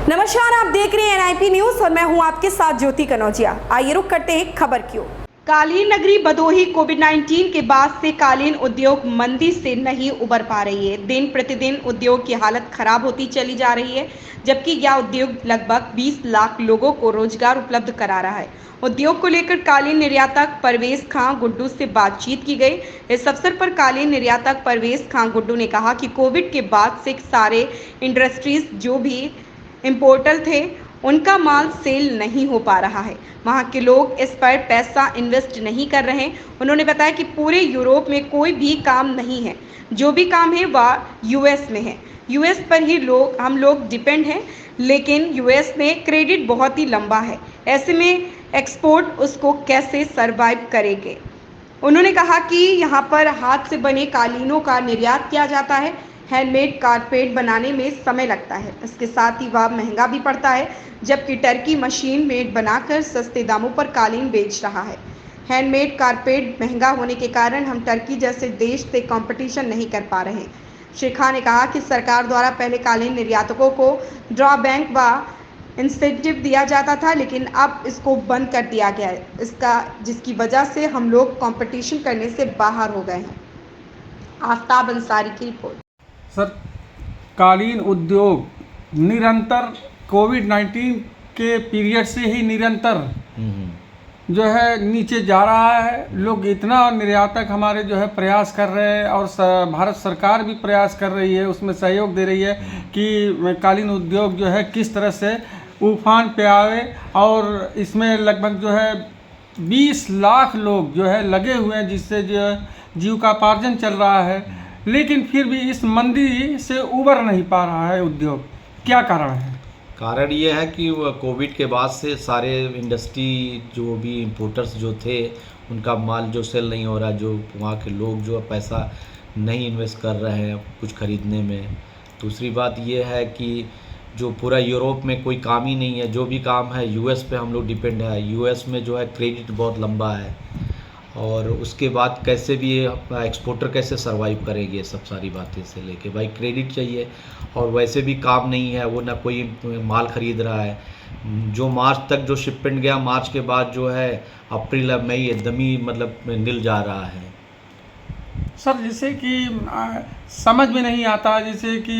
नमस्कार, आप देख रहे हैं एनआईपी न्यूज और मैं हूं आपके साथ ज्योति कनौजिया। आइए रुक करते हैं खबर की ओर। कालीन नगरी भदोही कोविड-19 के बाद से कालीन उद्योग मंदी से नहीं उबर पा रही है। दिन प्रतिदिन उद्योग की हालत खराब होती चली जा रही है, जबकि यह उद्योग लगभग 20 लाख लोगों को रोजगार उपलब्ध करा रहा है। उद्योग को लेकर कालीन निर्यातक परवेज खां गुड्डू से बातचीत की गई। इस अवसर पर कालीन निर्यातक परवेज खां गुड्डू ने कहा कि कोविड के बाद से सारे इंडस्ट्रीज जो भी इम्पोर्टर थे उनका माल सेल नहीं हो पा रहा है। वहाँ के लोग इस पर पैसा इन्वेस्ट नहीं कर रहे हैं। उन्होंने बताया कि पूरे यूरोप में कोई भी काम नहीं है, जो भी काम है वह यूएस में है। यूएस पर ही हम लोग डिपेंड हैं, लेकिन यूएस में क्रेडिट बहुत ही लंबा है। ऐसे में एक्सपोर्ट उसको कैसे सरवाइव करेंगे। उन्होंने कहा कि यहाँ पर हाथ से बने कालीनों का निर्यात किया जाता है। हैंडमेड कारपेट बनाने में समय लगता है, इसके साथ ही वह महंगा भी पड़ता है, जबकि टर्की मशीन मेड बनाकर सस्ते दामों पर कालीन बेच रहा है। हैंडमेड कारपेट महंगा होने के कारण हम टर्की जैसे देश से कंपटीशन नहीं कर पा रहे। श्री खां ने कहा कि सरकार द्वारा पहले कालीन निर्यातकों को ड्रॉबैक व इंसेंटिव दिया जाता था, लेकिन अब इसको बंद कर दिया गया है, जिसकी वजह से हम लोग कंपटीशन करने से बाहर हो गए हैं। आफ्ताब अंसारी की रिपोर्ट। सर, कालीन उद्योग निरंतर कोविड-19 के पीरियड से ही निरंतर जो है नीचे जा रहा है। लोग इतना निर्यातक हमारे जो है प्रयास कर रहे हैं और भारत सरकार भी प्रयास कर रही है, उसमें सहयोग दे रही है कि कालीन उद्योग जो है किस तरह से उफान पे आवे। और इसमें लगभग जो है 20 लाख लोग जो है लगे हुए हैं, जिससे जो जीविकापार्जन चल रहा है, लेकिन फिर भी इस मंदी से उबर नहीं पा रहा है उद्योग। क्या कारण है? कारण ये है कि कोविड के बाद से सारे इंडस्ट्री जो भी इम्पोर्टर्स जो थे उनका माल जो सेल नहीं हो रहा, जो वहाँ के लोग जो पैसा नहीं इन्वेस्ट कर रहे हैं कुछ ख़रीदने में। दूसरी बात ये है कि जो पूरा यूरोप में कोई काम ही नहीं है, जो भी काम है यूएस पे हम लोग डिपेंड है। यूएस में जो है क्रेडिट बहुत लंबा है, और उसके बाद कैसे भी एक्सपोर्टर कैसे सरवाइव करेंगे, ये सब सारी बातें से लेके भाई क्रेडिट चाहिए। और वैसे भी काम नहीं है, वो ना कोई माल ख़रीद रहा है। जो मार्च तक जो शिपमेंट गया, मार्च के बाद जो है अप्रैल मई एकदम ही मतलब नील जा रहा है। सर, जैसे कि समझ में नहीं आता, जैसे कि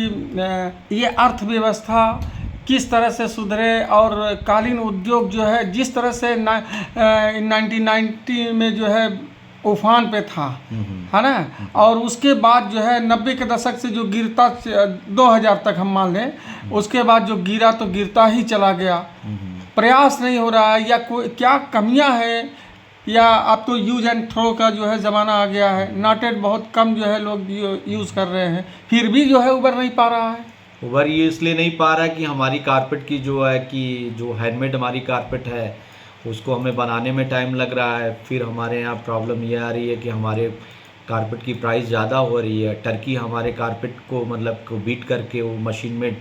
ये अर्थव्यवस्था किस तरह से सुधरे, और कालीन उद्योग जो है जिस तरह से 1990 में जो है उफान पे था, है ना, और उसके बाद जो है 90 के दशक से जो गिरता 2000 तक हम मान लें, उसके बाद जो गिरा तो गिरता ही चला गया। प्रयास नहीं हो रहा है, या कोई क्या कमियां हैं, या अब तो यूज एंड थ्रो का जो है ज़माना आ गया है। नॉटेड बहुत कम जो है लोग यूज़ कर रहे हैं, फिर भी जो है उबर नहीं पा रहा है। उबर ये इसलिए नहीं पा रहा है कि हमारी कारपेट की जो है कि जो हैंडमेड हमारी कारपेट है उसको हमें बनाने में टाइम लग रहा है। फिर हमारे यहाँ प्रॉब्लम ये आ रही है कि हमारे कारपेट की प्राइस ज़्यादा हो रही है। टर्की हमारे कारपेट को मतलब को बीट करके वो मशीन में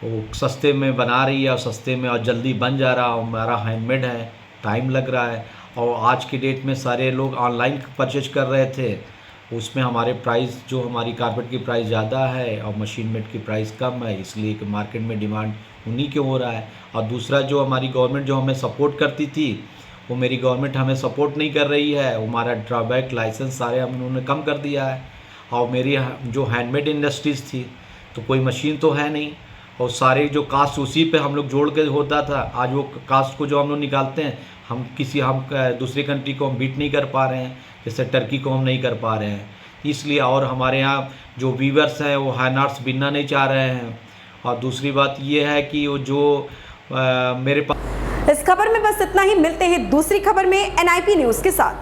वो सस्ते में बना रही है, और सस्ते में और जल्दी बन जा रहा है। हमारा हैंडमेड है, टाइम लग रहा है। और आज के डेट में सारे लोग ऑनलाइन परचेज कर रहे थे, उसमें हमारे प्राइस जो हमारी कारपेट की प्राइस ज़्यादा है और मशीन मेड की प्राइस कम है, इसलिए कि मार्केट में डिमांड उन्हीं के हो रहा है। और दूसरा, जो हमारी गवर्नमेंट जो हमें सपोर्ट करती थी, वो मेरी गवर्नमेंट हमें सपोर्ट नहीं कर रही है। हमारा ड्रॉबैक लाइसेंस सारे उन्होंने कम कर दिया है। और मेरी जो हैंडमेड इंडस्ट्रीज़ थी तो कोई मशीन तो है नहीं, और सारे जो कास्ट उसी पे हम लोग जोड़ के होता था। आज वो कास्ट को जो हम लोग निकालते हैं, हम दूसरी कंट्री को हम बीट नहीं कर पा रहे हैं, जैसे टर्की को हम नहीं कर पा रहे हैं। इसलिए, और हमारे यहाँ जो वीवर्स हैं वो हैंड आर्ट्स बिनना नहीं चाह रहे हैं। और दूसरी बात ये है कि वो जो मेरे पास। इस खबर में बस इतना ही। मिलते हैं दूसरी खबर में एनआईपी न्यूज़ के साथ।